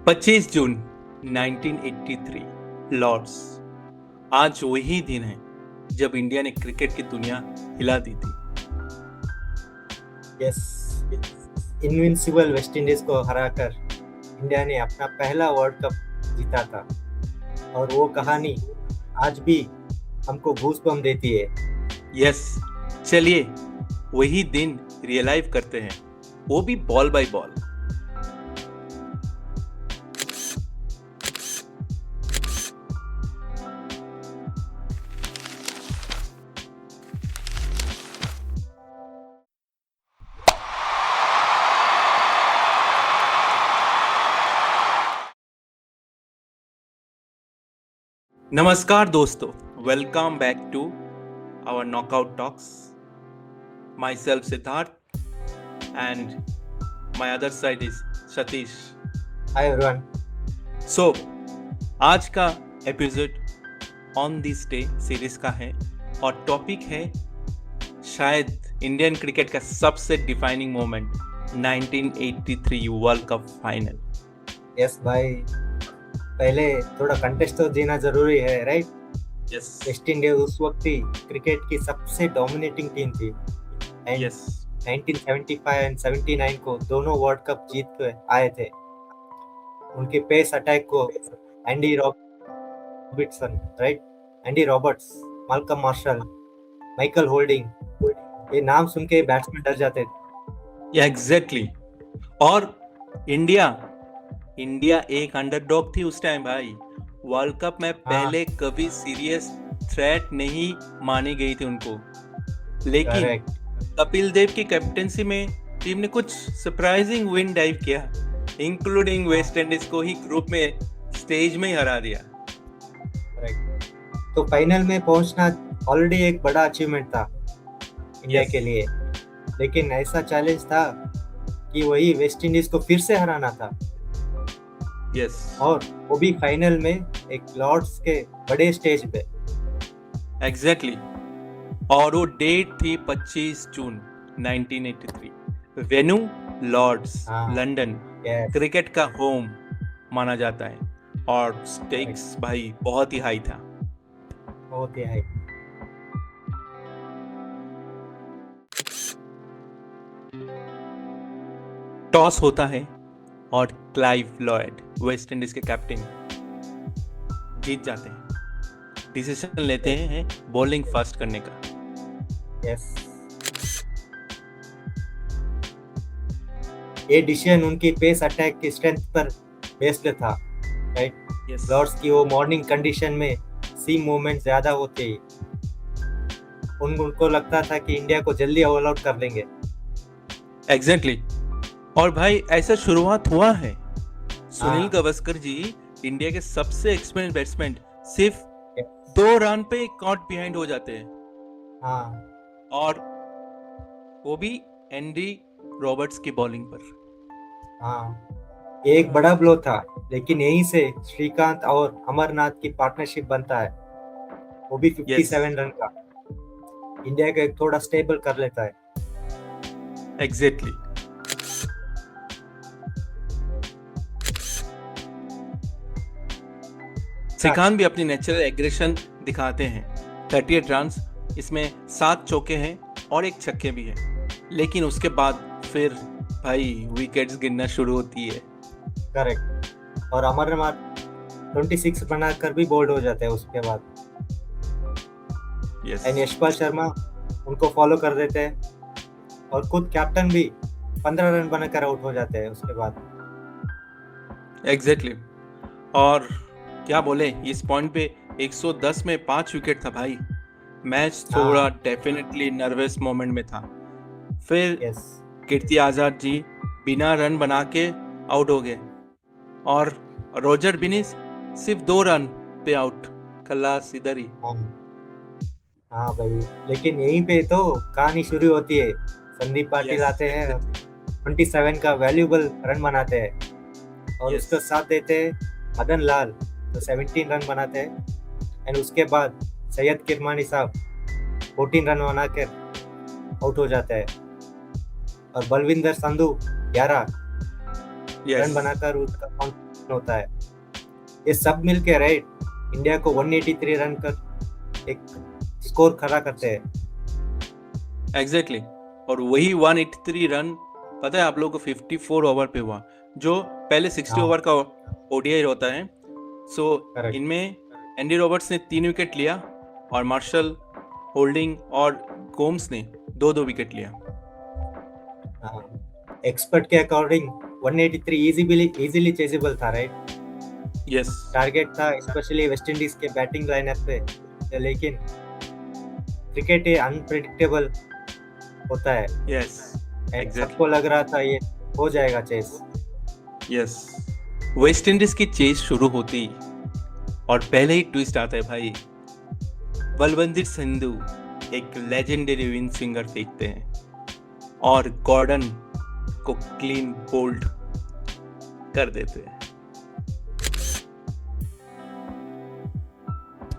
25 जून 1983 लॉर्ड्स। आज वही दिन है जब इंडिया ने क्रिकेट की दुनिया हिला दी थी। यस, इनविंसिबल वेस्ट इंडीज को हराकर इंडिया ने अपना पहला वर्ल्ड कप जीता था और वो कहानी आज भी हमको गूज़बम्प देती है। यस, चलिए वही दिन रियलाइव करते हैं, वो भी बॉल बाय बॉल। नमस्कार दोस्तों, welcome back to our knockout talks. Myself Siddharth and my other side is Satish. Hi everyone. So आज का episode on this day series का है और टॉपिक है शायद इंडियन क्रिकेट का सबसे defining moment 1983 world cup final. Yes भाई, पहले थोड़ा कंटेस्ट तो देना जरूरी है, राइट? यस, वेस्ट इंडीज उस वक्त ही क्रिकेट की सबसे डोमिनेटिंग टीम थी एंड यस 1975 एंड 79 को दोनों वर्ल्ड कप जीत के आए थे। उनके पेस अटैक को Andy Robertson, right, Andy Roberts, Malcolm Marshall, Michael Holding, ये नाम सुन के बैट्समैन डर जाते थे। एग्जैक्टली। और इंडिया एक अंडरडॉग थी उस टाइम भाई। वर्ल्ड कप में पहले कभी सीरियस थ्रेट नहीं मानी गई थी उनको, लेकिन कपिल देव की कैप्टेंसी में टीम ने कुछ सरप्राइजिंग विन डाइव किया, इंक्लूडिंग वेस्ट इंडीज को ही ग्रुप में स्टेज में ही हरा दिया। तो फाइनल में पहुंचना ऑलरेडी एक बड़ा अचीवमेंट था इंडिया के लिए, लेकिन ऐसा चैलेंज था कि वही वेस्ट इंडीज को फिर से हराना था। यस, और वो भी फाइनल में एक लॉर्ड्स के बड़े स्टेज पे। एग्जैक्टली। और वो डेट थी 25 जून 1983। Venue Lord's, London. क्रिकेट का होम माना जाता है और स्टेक्स भाई बहुत ही हाई था। बहुत ही हाई। टॉस होता है और क्लाइव लॉयड, वेस्ट इंडीज के कैप्टन, जीत जाते हैं। डिसीजन लेते हैं बॉलिंग फर्स्ट करने का। यस, ये डिसीजन उनकी पेस अटैक की स्ट्रेंथ पर बेस्ड था, राइट? यस, लॉर्ड्स की वो मॉर्निंग कंडीशन में सीम मूवमेंट ज्यादा होते ही उनको लगता था कि इंडिया को जल्दी ऑल आउट कर लेंगे। एग्जैक्टली। और भाई ऐसा शुरुआत हुआ है। सुनील गावस्कर जी, इंडिया के सबसे एक्सपीरियंस बैट्समैन, सिर्फ 2 रन पे कॉट बिहाइंड हो जाते हैं। और वो भी एंडी रॉबर्ट्स की बॉलिंग पर। एक बड़ा ब्लो था, लेकिन यहीं से श्रीकांत और अमरनाथ की पार्टनरशिप बनता है, वो भी 57 रन का। इंडिया को एक थोड़ा स्टेबल कर लेता है। एग्जैक्टली। श्रीकांत भी अपनी नेचुरल एग्रेशन दिखाते हैं। 38 रन्स, इसमें 7 चौके हैं और 1 छक्के भी है। लेकिन उसके बाद फिर भाई विकेट्स गिरना शुरू होती है। करेक्ट। और अमरनाथ 26 बनाकर भी बोल्ड हो जाते हैं उसके बाद। एंड यशपाल शर्मा उनको फॉलो कर देते हैं और खुद कैप्टन भी 15 रन बनाकर आउट हो जाते हैं उसके बाद। एग्जैक्टली। और क्या बोले, इस पॉइंट पे 110 में 5 विकेट था भाई। मैच थोड़ा डेफिनेटली नर्वस मोमेंट में था। फिर कीर्ति आजाद जी बिना रन बना के आउट हो गए और रोजर बिनीस सिर्फ 2 रन पे आउट। खलास इधर ही। हाँ भाई, लेकिन यहीं पे तो कहानी शुरू होती है। संदीप पाटिल आते हैं, 27 का वैल्यूबल रन बनाते हैं और उसका साथ देते हैं मदन लाल, तो 17 रन बनाते हैं। एंड उसके बाद सैयद किरमानी साहब 14 रन बनाकर आउट हो जाते हैं और बलविंदर संधू 11 रन बनाकर उसका होता है। ये सब मिलके राइट इंडिया को 183 रन कर एक स्कोर खड़ा करते हैं। एग्जैक्टली और वही 183 रन पता है आप लोगों को 54 ओवर पे हुआ, जो पहले 60 हाँ ओवर का ओडीआई होता है। So correct. इनमें एंडी रॉबर्ट्स ने 3 विकेट लिया और मार्शल, होल्डिंग और कोम्स ने 2-2 विकेट लिया। एक्सपर्ट के अकॉर्डिंग 183 इजीली चेजेबल था राइट। यस टारगेट था स्पेशली वेस्ट इंडीज के बैटिंग लाइनअप पे, लेकिन क्रिकेट ये अनप्रेडिक्टेबल होता है यस एंड एग्जैक्टली सबको लग रहा था ये हो जाएगा चेस। यस। वेस्ट इंडीज की चेस शुरू होती और पहले ही ट्विस्ट आता है भाई। बलवंत संधू एक लेजेंडरी विन स्विंगर फेंकते हैं और गॉर्डन को क्लीन बोल्ड कर देते हैं।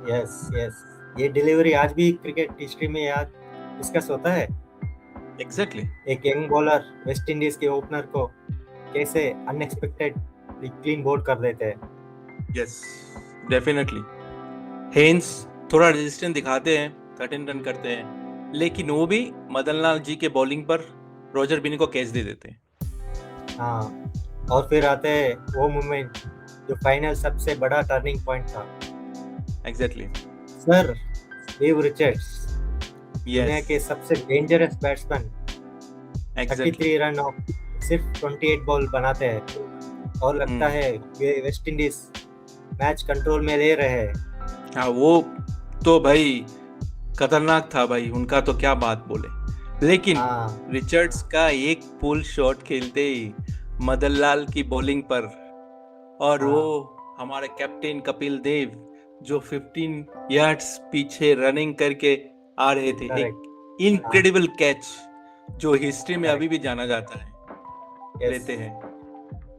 यस ये डिलीवरी आज भी क्रिकेट हिस्ट्री में याद डिस्कस होता है। एग्जैक्टली एक यंग बॉलर वेस्ट इंडीज के ओपनर को कैसे अनएक्सपेक्टेड क्लीन बोल्ड कर देते हैं। Yes definitely. हेन्स थोड़ा रेजिस्टेंस दिखाते हैं, 13 रन करते हैं, लेकिन वो भी मदन लाल जी के बॉलिंग पर रॉजर बिनी को कैच दे देते हैं। हाँ और फिर आते हैं वो मोमेंट जो फाइनल सबसे बड़ा टर्निंग पॉइंट था। एग्जैक्टली सर वीव रिचर्ड्स दुनिया के सबसे डेंजरस बैट्समैन 33 रन ऑफ सिर्फ 28 बॉल बनाते हैं और लगता है ये वेस्ट इंडीज मैच कंट्रोल में ले रहे हैं। हाँ वो तो भाई खतरनाक था भाई, उनका तो क्या बात बोले। लेकिन रिचर्ड्स का एक पुल शॉट खेलते ही मदन लाल की बॉलिंग पर और वो हमारे कैप्टन कपिल देव जो 15 यार्ड्स पीछे रनिंग करके आ रहे थे, एक इनक्रेडिबल कैच जो हिस्ट्री में अभी भी जाना जाता है, लेते हैं।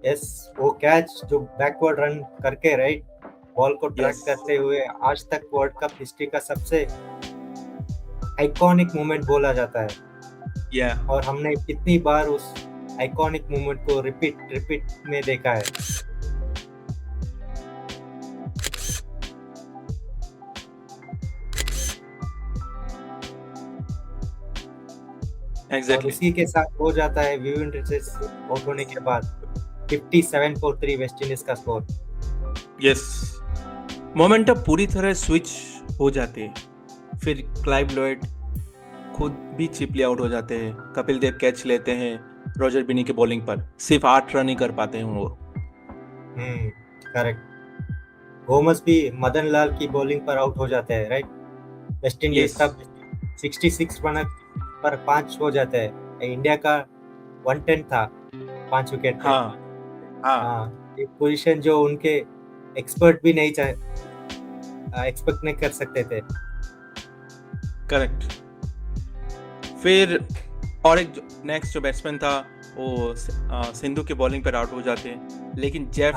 यस वो कैच जो बैकवर्ड रन करके राइट बॉल को ट्रैक करते हुए आज तक वर्ल्ड कप हिस्ट्री का सबसे आइकॉनिक मोमेंट बोला जाता है। और हमने कितनी बार उस आइकॉनिक मोमेंट को रिपीट में देखा है। और इसी के साथ हो जाता है विवियन रिचर्ड्स आउट होने के बाद 57 for 3 वेस्ट इंडीज का स्कोर। यस मोमेंटम पूरी तरह स्विच हो जाते हैं। फिर क्लाइव लॉयड खुद भी चिपली आउट हो जाते हैं, कपिल देव कैच लेते हैं रॉजर बिनी के बॉलिंग पर, सिर्फ 8 रन ही कर पाते हैं वो। करेक्ट। गोमस भी मदन लाल की बॉलिंग पर आउट हो जाते हैं राइट। वेस्ट इंडीज तब 66 रन पर 5 हो जाते हैं। इंडिया का 110 था 5 विकेट पे। हाँ एक पोजीशन जो उनके एक्सपर्ट भी नहीं एक्सपेक्ट नहीं कर सकते थे। करेक्ट। फिर और एक नेक्स्ट जो बैट्समैन था वो सिंधु के बॉलिंग पर आउट हो जाते हैं, लेकिन जेफ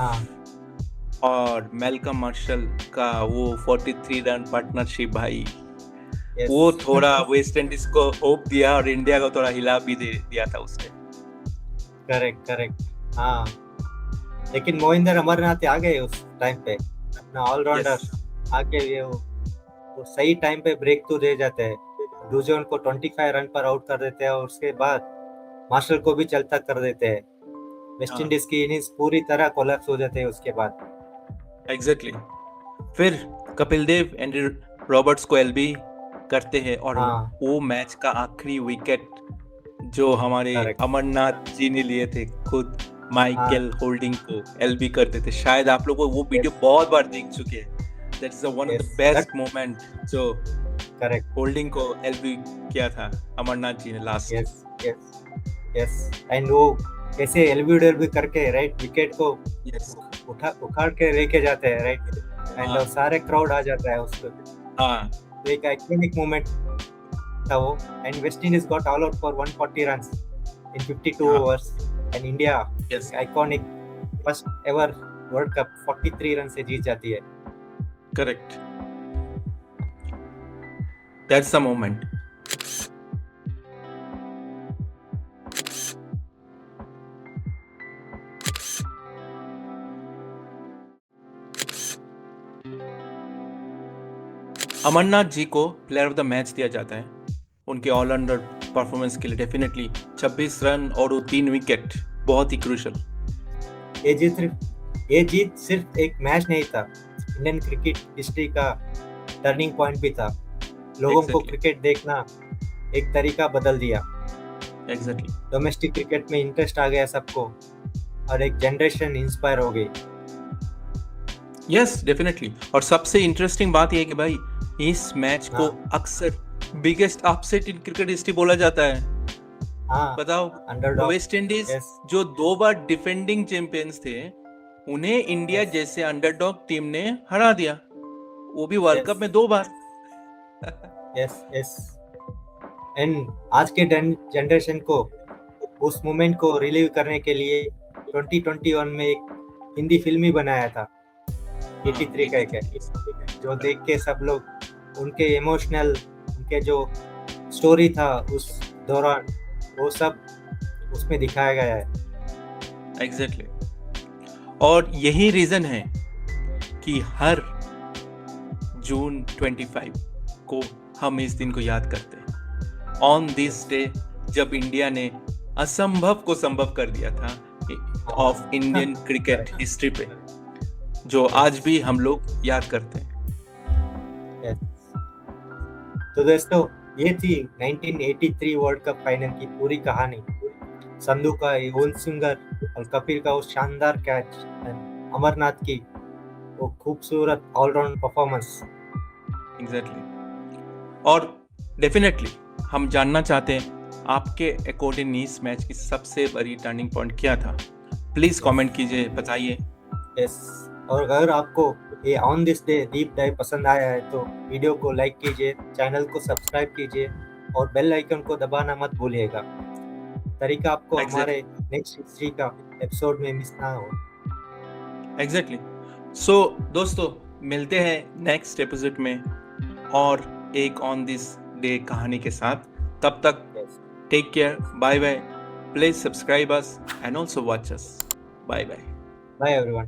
और मेलकम मार्शल का वो 43 रन पार्टनरशिप भाई, वो थोड़ा वेस्ट इंडीज को होप दिया और इंडिया को थोड़ा हिला भी दिया था उसने। करेक्ट हाँ लेकिन मोहिंदर अमरनाथ आ गए उस टाइम पे, अपना ऑलराउंडर आके वो सही टाइम पे ब्रेक तो दे जाते हैं। न्यूजीलैंड को 25 रन पर आउट कर देते हैं और उसके बाद मार्शल को भी चलता कर देते हैं। वेस्ट इंडीज की इनिंग्स पूरी तरह कोलैप्स हो जाते हैं उसके बाद। एग्जैक्टली। फिर कपिल देव एंडी रॉबर्ट्स को एलबी करते हैं और वो मैच का आखिरी विकेट जो हमारे अमरनाथ जी ने लिए थे, खुद माइकल होल्डिंग को एलबी करते थे। शायद आप लोग वो वीडियो बहुत बार देख चुके हैं। That is one of the best moment जो होल्डिंग को एलबी किया था अमरनाथ जी ने लास्ट। यस एंड वो कैसे एलबी करके राइट विकेट को उखाड़ के लेके जाते हैं राइट एंड सारे क्राउड आ जाता है उसको। तो एक आइकॉनिक मोमेंट था वो। And West Indies got all out for 140 runs in 52 overs and India iconic first ever World Cup 43 run से जीत जाती है। Correct. That's the moment. Amarnath ji को प्लेयर ऑफ द मैच दिया जाता है उनके ऑलराउंडर परफॉर्मेंस के लिए। डेफिनेटली 26 रन और वो 3 विकेट, बहुत ही क्रूशल। ये जीत सिर्फ एक मैच नहीं था, इंडियन क्रिकेट हिस्ट्री का टर्निंग पॉइंट भी था। लोगों को क्रिकेट देखना एक तरीका बदल दिया। एग्जैक्टली। डोमेस्टिक क्रिकेट में इंटरेस्ट आ गया सबको और एक जनरेशन इंस्पायर हो गई। Yes definitely. और सबसे इंटरेस्टिंग बात यह है कि भाई इस मैच को अक्सर biggest upset in cricket history बोला जाता है। बताओ, वेस्ट इंडीज जो 2 बार डिफेंडिंग चैंपियंस थे उन्हें इंडिया जैसे अंडरडॉग टीम ने हरा दिया, वो भी वर्ल्ड कप में 2 बार। यस एंड आज के जनरेशन को उस मोमेंट को रिलीव करने के लिए 2021 में एक हिंदी फिल्म ही बनाया था 83 का, जो देख के सब लोग उनके इमोशनल, उनके जो स्टोरी था उस दौरान, वो सब उसमें दिखाया गया है। एग्जैक्टली। और यही रीजन है कि हर जून 25 को हम इस दिन को याद करते हैं, ऑन दिस डे जब इंडिया ने असंभव को संभव कर दिया था ऑफ इंडियन क्रिकेट हिस्ट्री पे, जो आज भी हम लोग याद करते हैं। तो दोस्तों, ये थी 1983 वर्ल्ड कप फाइनल की पूरी कहानी। संधू का यून सिंगर और कपिल का वो शानदार कैच, अमरनाथ की वो खूबसूरत ऑलराउंड परफॉर्मेंस। एग्जैक्टली। और डेफिनेटली हम जानना चाहते हैं आपके अकॉर्डिंग इस मैच की सबसे बड़ी टर्निंग पॉइंट क्या था। प्लीज कमेंट कीजिए, बताइए। यस, और अगर आपको ये on this day deep dive पसंद आया है तो वीडियो को लाइक कीजिए, चैनल को सब्सक्राइब कीजिए और बेल आइकन को दबाना मत भूलिएगा, तरीका आपको हमारे नेक्स्ट हिस्ट्री का एपिसोड में मिस ना हो। एग्जैक्टली। सो दोस्तों, मिलते हैं नेक्स्ट एपिसोड में और एक ऑन दिस डे कहानी के साथ। तब तक take care, bye bye, please subscribe us and also watch us. Bye bye. Bye everyone.